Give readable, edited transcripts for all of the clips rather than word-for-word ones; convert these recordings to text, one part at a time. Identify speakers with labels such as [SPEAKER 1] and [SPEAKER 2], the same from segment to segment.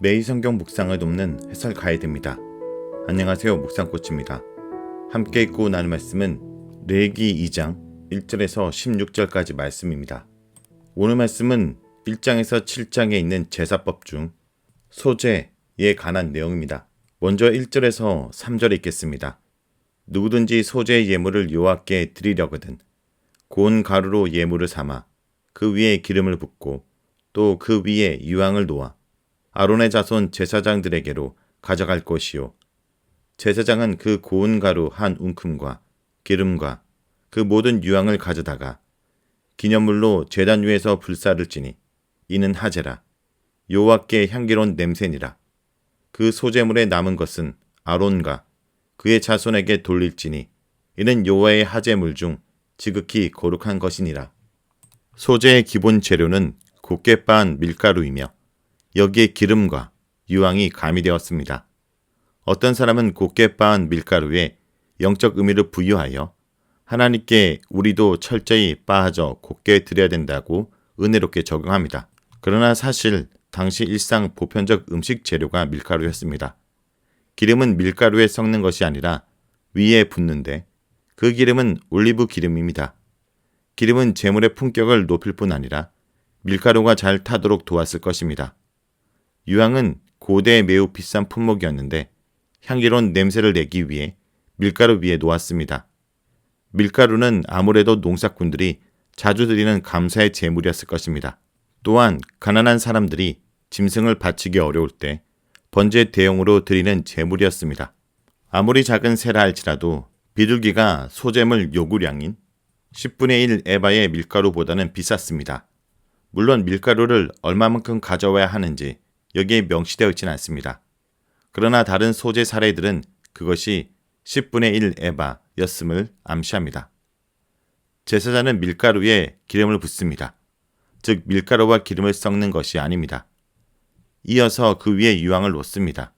[SPEAKER 1] 매일 성경 묵상을 돕는 해설 가이드입니다. 안녕하세요, 묵상코치입니다. 함께 읽고 나눌 말씀은 레위기 2장 1절에서 16절까지 말씀입니다. 오늘 말씀은 1장에서 7장에 있는 제사법 중 소제에 관한 내용입니다. 먼저 1절에서 3절에 읽겠습니다. 누구든지 소제의 예물을 여호와께 드리려거든 고운 가루로 예물을 삼아 그 위에 기름을 붓고 또 그 위에 유황을 놓아 아론의 자손 제사장들에게로 가져갈 것이요 제사장은 그 고운 가루 한 움큼과 기름과 그 모든 유황을 가져다가 기념물로 제단 위에서 불사를지니 이는 하제라 여호와께 향기로운 냄새니라. 그 소제물에 남은 것은 아론과 그의 자손에게 돌릴지니 이는 여호와의 하제물 중 지극히 거룩한 것이니라. 소제의 기본 재료는 곱게 빻은 밀가루이며 여기에 기름과 유황이 가미되었습니다. 어떤 사람은 곱게 빻은 밀가루에 영적 의미를 부여하여 하나님께 우리도 철저히 빻아져 곱게 드려야 된다고 은혜롭게 적용합니다. 그러나 사실 당시 일상 보편적 음식 재료가 밀가루였습니다. 기름은 밀가루에 섞는 것이 아니라 위에 붓는데 그 기름은 올리브 기름입니다. 기름은 제물의 품격을 높일 뿐 아니라 밀가루가 잘 타도록 도왔을 것입니다. 유황은 고대에 매우 비싼 품목이었는데 향기로운 냄새를 내기 위해 밀가루 위에 놓았습니다. 밀가루는 아무래도 농사꾼들이 자주 드리는 감사의 제물이었을 것입니다. 또한 가난한 사람들이 짐승을 바치기 어려울 때 번제 대용으로 드리는 제물이었습니다. 아무리 작은 새라 할지라도 비둘기가 소제물 요구량인 10분의 1 에바의 밀가루보다는 비쌌습니다. 물론 밀가루를 얼마만큼 가져와야 하는지 여기에 명시되어 있지는 않습니다. 그러나 다른 소제 사례들은 그것이 10분의 1 에바였음을 암시합니다. 제사장은 밀가루에 기름을 붓습니다. 즉 밀가루와 기름을 섞는 것이 아닙니다. 이어서 그 위에 유황을 놓습니다.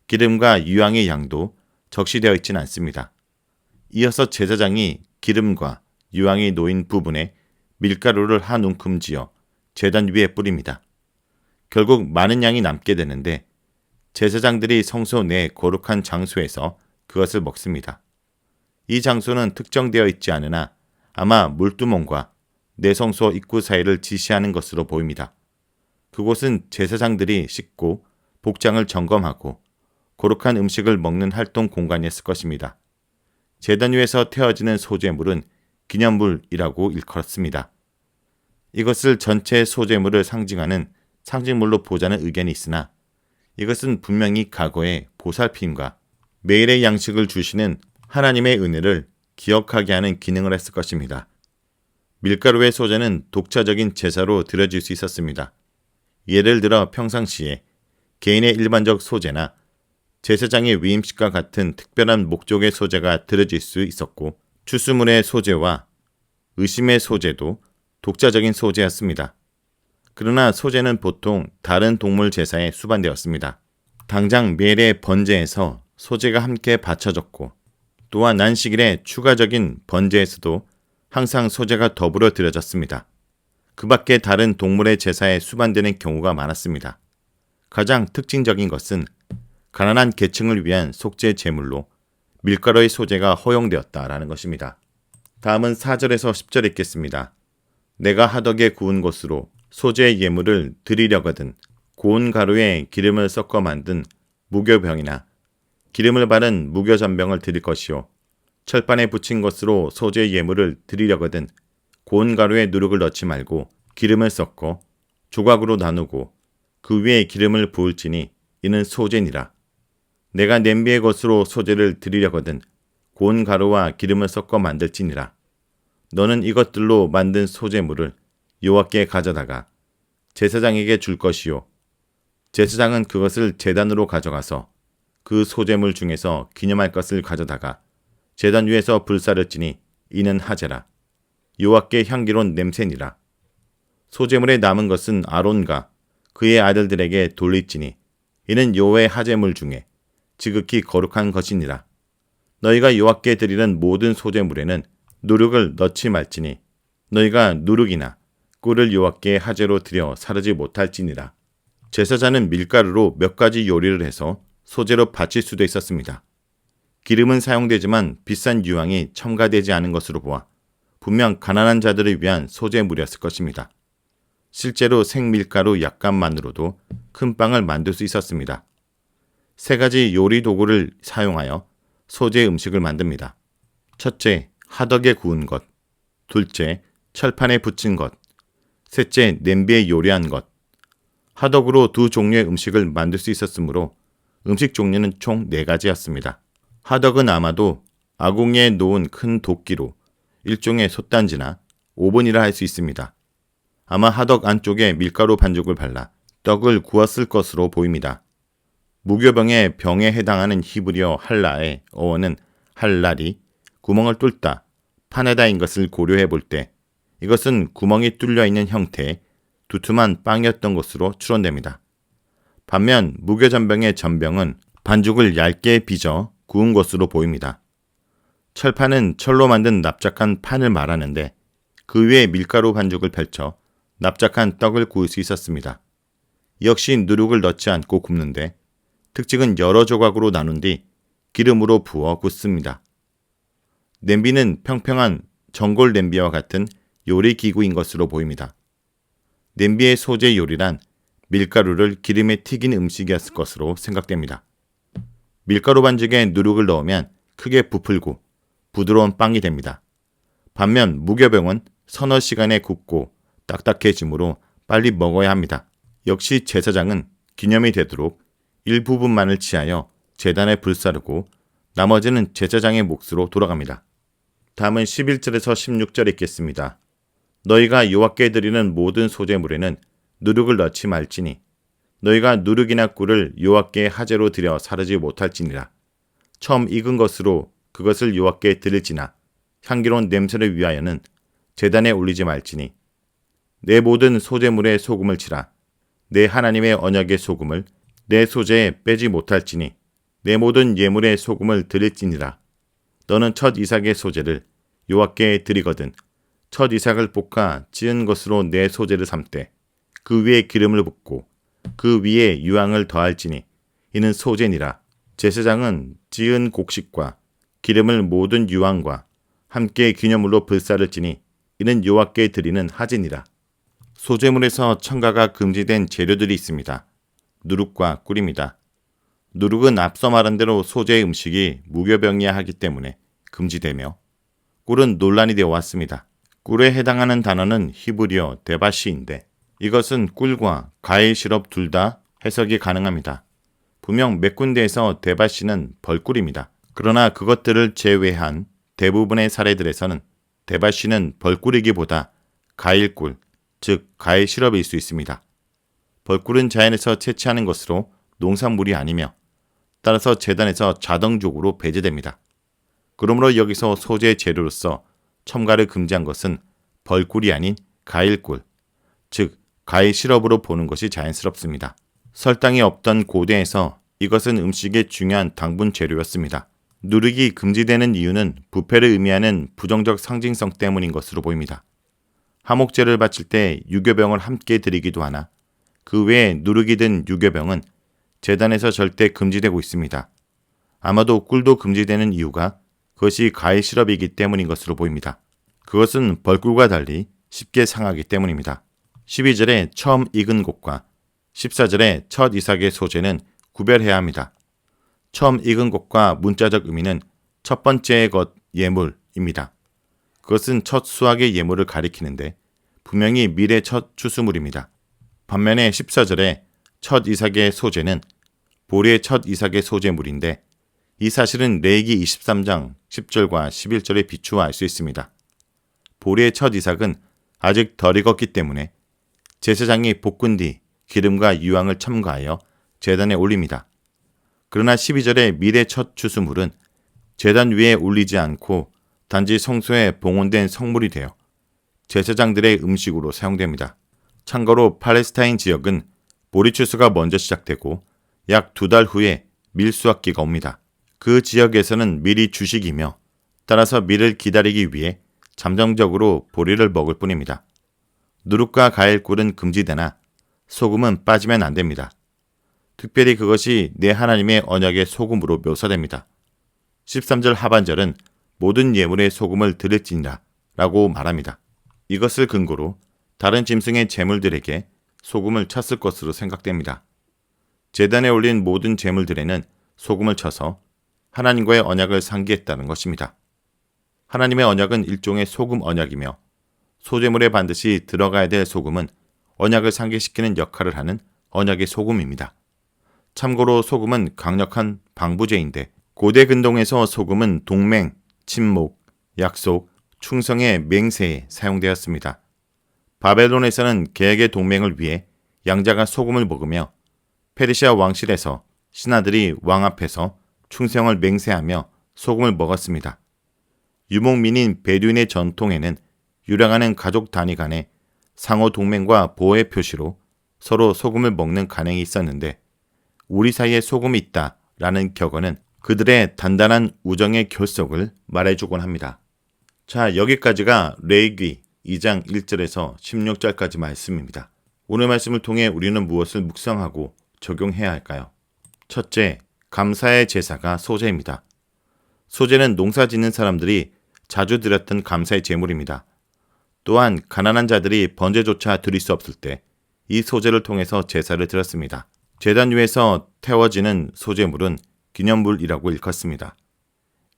[SPEAKER 1] 기름과 유황의 양도 적시되어 있지는 않습니다. 이어서 제사장이 기름과 유황이 놓인 부분에 밀가루를 한 움큼 지어 제단 위에 뿌립니다. 결국 많은 양이 남게 되는데 제사장들이 성소 내 거룩한 장소에서 그것을 먹습니다. 이 장소는 특정되어 있지 않으나 아마 물두멍과 내성소 입구 사이를 지시하는 것으로 보입니다. 그곳은 제사장들이 씻고 복장을 점검하고 거룩한 음식을 먹는 활동 공간이었을 것입니다. 제단 위에서 태워지는 소제물은 기념물이라고 일컬었습니다. 이것을 전체 소제물을 상징하는 상징물로 보자는 의견이 있으나 이것은 분명히 과거의 보살핌과 매일의 양식을 주시는 하나님의 은혜를 기억하게 하는 기능을 했을 것입니다. 밀가루의 소제는 독자적인 제사로 드려질 수 있었습니다. 예를 들어 평상시에 개인의 일반적 소제나 제사장의 위임식과 같은 특별한 목적의 소제가 드려질 수 있었고 추수물의 소제와 의심의 소제도 독자적인 소제였습니다. 그러나 소제는 보통 다른 동물 제사에 수반되었습니다. 당장 멜의 번제에서 소제가 함께 바쳐졌고 또한 난식일의 추가적인 번제에서도 항상 소제가 더불어 드려졌습니다. 그 밖에 다른 동물의 제사에 수반되는 경우가 많았습니다. 가장 특징적인 것은 가난한 계층을 위한 속죄 제물로 밀가루의 소제가 허용되었다라는 것입니다. 다음은 4절에서 10절 읽겠습니다. 내가 하덕에 구운 것으로 소제의 예물을 드리려거든 고운 가루에 기름을 섞어 만든 무교병이나 기름을 바른 무교전병을 드릴 것이요 철판에 붙인 것으로 소제의 예물을 드리려거든 고운 가루에 누룩을 넣지 말고 기름을 섞어 조각으로 나누고 그 위에 기름을 부을지니 이는 소제니라. 내가 냄비의 것으로 소제를 드리려거든 고운 가루와 기름을 섞어 만들지니라. 너는 이것들로 만든 소제물을 여호와께 가져다가 제사장에게 줄 것이요 제사장은 그것을 제단으로 가져가서 그 소제물 중에서 기념할 것을 가져다가 제단 위에서 불사를지니 이는 하제라 여호와께 향기로운 냄새니라. 소제물에 남은 것은 아론과 그의 아들들에게 돌릴지니 이는 여호와의 하제물 중에 지극히 거룩한 것이니라. 너희가 여호와께 드리는 모든 소제물에는 누룩을 넣지 말지니 너희가 누룩이나 꿀을 여호와께 하제로 드려 사르지 못할지니라. 제사장은 밀가루로 몇 가지 요리를 해서 소재로 바칠 수도 있었습니다. 기름은 사용되지만 비싼 유황이 첨가되지 않은 것으로 보아 분명 가난한 자들을 위한 소재물이었을 것입니다. 실제로 생밀가루 약간만으로도 큰 빵을 만들 수 있었습니다. 세 가지 요리 도구를 사용하여 소재 음식을 만듭니다. 첫째, 화덕에 구운 것. 둘째, 철판에 붙인 것. 셋째, 냄비에 요리한 것. 화덕으로 두 종류의 음식을 만들 수 있었으므로 음식 종류는 총 4가지였습니다. 화덕은 아마도 아궁이에 놓은 큰 도끼로 일종의 솥단지나 오븐이라 할 수 있습니다. 아마 화덕 안쪽에 밀가루 반죽을 발라 떡을 구웠을 것으로 보입니다. 무교병의 병에 해당하는 히브리어 할라의 어원은 할랄이 구멍을 뚫다, 파내다인 것을 고려해 볼 때 이것은 구멍이 뚫려 있는 형태의 두툼한 빵이었던 것으로 추론됩니다. 반면 무교전병의 전병은 반죽을 얇게 빚어 구운 것으로 보입니다. 철판은 철로 만든 납작한 판을 말하는데 그 위에 밀가루 반죽을 펼쳐 납작한 떡을 구울 수 있었습니다. 역시 누룩을 넣지 않고 굽는데 특징은 여러 조각으로 나눈 뒤 기름으로 부어 굽습니다. 냄비는 평평한 전골 냄비와 같은 요리 기구인 것으로 보입니다. 냄비의 소재 요리란 밀가루를 기름에 튀긴 음식이었을 것으로 생각됩니다. 밀가루 반죽에 누룩을 넣으면 크게 부풀고 부드러운 빵이 됩니다. 반면 무교병은 서너 시간에 굽고 딱딱해지므로 빨리 먹어야 합니다. 역시 제사장은 기념이 되도록 일부분만을 취하여 제단에 불사르고 나머지는 제사장의 몫으로 돌아갑니다. 다음은 11절에서 16절 읽겠습니다. 너희가 여호와께 드리는 모든 소재물에는 누룩을 넣지 말지니 너희가 누룩이나 꿀을 여호와께 하제로 드려 사르지 못할지니라. 처음 익은 것으로 그것을 여호와께 드릴지나 향기로운 냄새를 위하여는 제단에 올리지 말지니 내 모든 소재물에 소금을 치라. 내 하나님의 언약의 소금을 내 소재에 빼지 못할지니 내 모든 예물의 소금을 드릴지니라. 너는 첫 이삭의 소재를 여호와께 드리거든 첫 이삭을 볶아 찌은 것으로 내 소재를 삼되 그 위에 기름을 붓고 그 위에 유황을 더할지니 이는 소재니라. 제사장은 찌은 곡식과 기름을 모든 유황과 함께 기념물로 불사를지니 이는 여호와께 드리는 하진이라. 소재물에서 첨가가 금지된 재료들이 있습니다. 누룩과 꿀입니다. 누룩은 앞서 말한 대로 소재의 음식이 무교병이야 하기 때문에 금지되며 꿀은 논란이 되어 왔습니다. 꿀에 해당하는 단어는 히브리어 데바시인데 이것은 꿀과 과일 시럽 둘 다 해석이 가능합니다. 분명 몇 군데에서 데바시는 벌꿀입니다. 그러나 그것들을 제외한 대부분의 사례들에서는 데바시는 벌꿀이기보다 과일꿀, 즉 과일 시럽일 수 있습니다. 벌꿀은 자연에서 채취하는 것으로 농산물이 아니며 따라서 제단에서 자동적으로 배제됩니다. 그러므로 여기서 소재 재료로서 첨가를 금지한 것은 벌꿀이 아닌 과일꿀, 즉 과일 시럽으로 보는 것이 자연스럽습니다. 설탕이 없던 고대에서 이것은 음식의 중요한 당분 재료였습니다. 누룩이 금지되는 이유는 부패를 의미하는 부정적 상징성 때문인 것으로 보입니다. 화목제를 바칠 때 유교병을 함께 드리기도 하나 그 외에 누룩이 든 유교병은 제단에서 절대 금지되고 있습니다. 아마도 꿀도 금지되는 이유가 그것이 과일 시럽이기 때문인 것으로 보입니다. 그것은 벌꿀과 달리 쉽게 상하기 때문입니다. 12절에 처음 익은 것과 14절에 첫 이삭의 소재는 구별해야 합니다. 처음 익은 것과 문자적 의미는 첫 번째의 것 예물입니다. 그것은 첫 수확의 예물을 가리키는데 분명히 밀의 첫 추수물입니다. 반면에 14절에 첫 이삭의 소재는 보리의 첫 이삭의 소재물인데 이 사실은 레위기 23장 10절과 11절에 비추어 알 수 있습니다. 보리의 첫 이삭은 아직 덜 익었기 때문에 제사장이 볶은 뒤 기름과 유황을 첨가하여 제단에 올립니다. 그러나 12절의 밀의 첫 추수물은 제단 위에 올리지 않고 단지 성소에 봉헌된 성물이 되어 제사장들의 음식으로 사용됩니다. 참고로 팔레스타인 지역은 보리 추수가 먼저 시작되고 약 2달 후에 밀 수확기가 옵니다. 그 지역에서는 밀이 주식이며 따라서 밀을 기다리기 위해 잠정적으로 보리를 먹을 뿐입니다. 누룩과 과일꿀은 금지되나 소금은 빠지면 안 됩니다. 특별히 그것이 내 하나님의 언약의 소금으로 묘사됩니다. 13절 하반절은 모든 예물에 소금을 드릴지니라 라고 말합니다. 이것을 근거로 다른 짐승의 제물들에게 소금을 쳤을 것으로 생각됩니다. 제단에 올린 모든 제물들에는 소금을 쳐서 하나님과의 언약을 상기했다는 것입니다. 하나님의 언약은 일종의 소금 언약이며 소제물에 반드시 들어가야 될 소금은 언약을 상기시키는 역할을 하는 언약의 소금입니다. 참고로 소금은 강력한 방부제인데 고대 근동에서 소금은 동맹, 침묵, 약속, 충성의 맹세에 사용되었습니다. 바벨론에서는 계획의 동맹을 위해 양자가 소금을 먹으며 페르시아 왕실에서 신하들이 왕 앞에서 충성을 맹세하며 소금을 먹었습니다. 유목민인 베두인의 전통에는 유랑하는 가족 단위 간의 상호 동맹과 보호의 표시로 서로 소금을 먹는 관행이 있었는데 우리 사이에 소금이 있다라는 격언은 그들의 단단한 우정의 결속을 말해주곤 합니다. 자, 여기까지가 레위기 2장 1절에서 16절까지 말씀입니다. 오늘 말씀을 통해 우리는 무엇을 묵상하고 적용해야 할까요? 첫째, 감사의 제사가 소제입니다. 소제는 농사 짓는 사람들이 자주 드렸던 감사의 제물입니다. 또한 가난한 자들이 번제조차 드릴 수 없을 때 이 소제를 통해서 제사를 드렸습니다. 제단 위에서 태워지는 소제물은 기념물이라고 일컫습니다.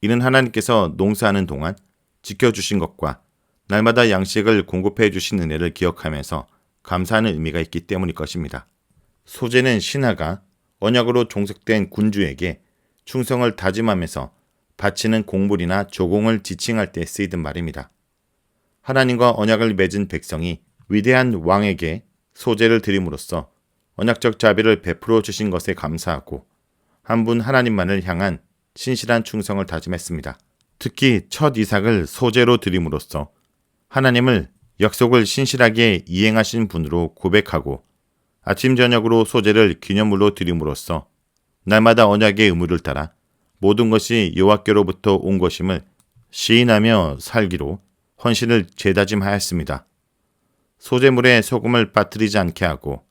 [SPEAKER 1] 이는 하나님께서 농사하는 동안 지켜주신 것과 날마다 양식을 공급해 주신 은혜를 기억하면서 감사하는 의미가 있기 때문일 것입니다. 소제는 신하가 언약으로 종속된 군주에게 충성을 다짐하면서 바치는 곡물이나 조공을 지칭할 때 쓰이던 말입니다. 하나님과 언약을 맺은 백성이 위대한 왕에게 소제를 드림으로써 언약적 자비를 베풀어 주신 것에 감사하고 한 분 하나님만을 향한 신실한 충성을 다짐했습니다. 특히 첫 이삭을 소제로 드림으로써 하나님을 약속을 신실하게 이행하신 분으로 고백하고 아침 저녁으로 소제를 기념물로 드림으로써 날마다 언약의 의무를 따라 모든 것이 여호와께로부터 온 것임을 시인하며 살기로 헌신을 재다짐하였습니다. 소제물에 소금을 빠뜨리지 않게 하고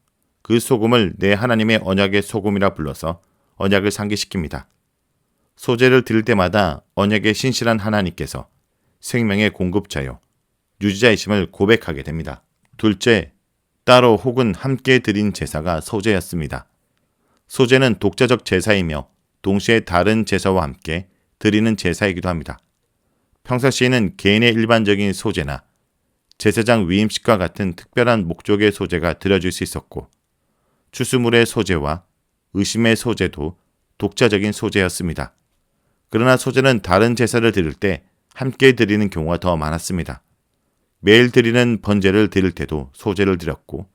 [SPEAKER 1] 그 소금을 내 하나님의 언약의 소금이라 불러서 언약을 상기시킵니다. 소제를 드릴 때마다 언약의 신실한 하나님께서 생명의 공급자요 유지자이심을 고백하게 됩니다. 둘째, 따로 혹은 함께 드린 제사가 소제였습니다. 소제는 독자적 제사이며 동시에 다른 제사와 함께 드리는 제사이기도 합니다. 평상시에는 개인의 일반적인 소제나 제사장 위임식과 같은 특별한 목적의 소제가 드려질 수 있었고 추수물의 소제와 의심의 소제도 독자적인 소제였습니다. 그러나 소제는 다른 제사를 드릴 때 함께 드리는 경우가 더 많았습니다. 매일 드리는 번제를 드릴 때도 소제를 드렸고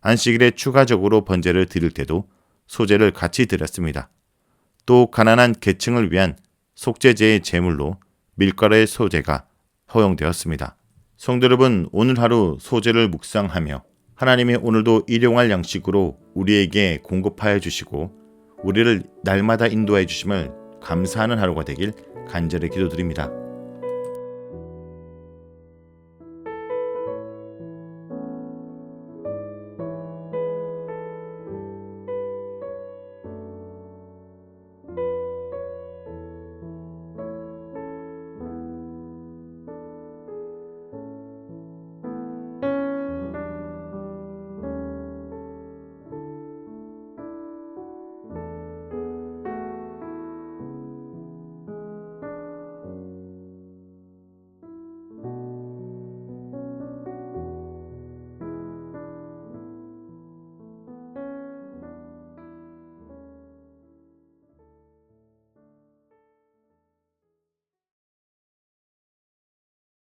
[SPEAKER 1] 안식일에 추가적으로 번제를 드릴 때도 소제를 같이 드렸습니다. 또 가난한 계층을 위한 속죄제의 제물로 밀가루의 소제가 허용되었습니다. 성도 여러분, 오늘 하루 소제를 묵상하며 하나님이 오늘도 일용할 양식으로 우리에게 공급하여 주시고 우리를 날마다 인도해 주심을 감사하는 하루가 되길 간절히 기도드립니다.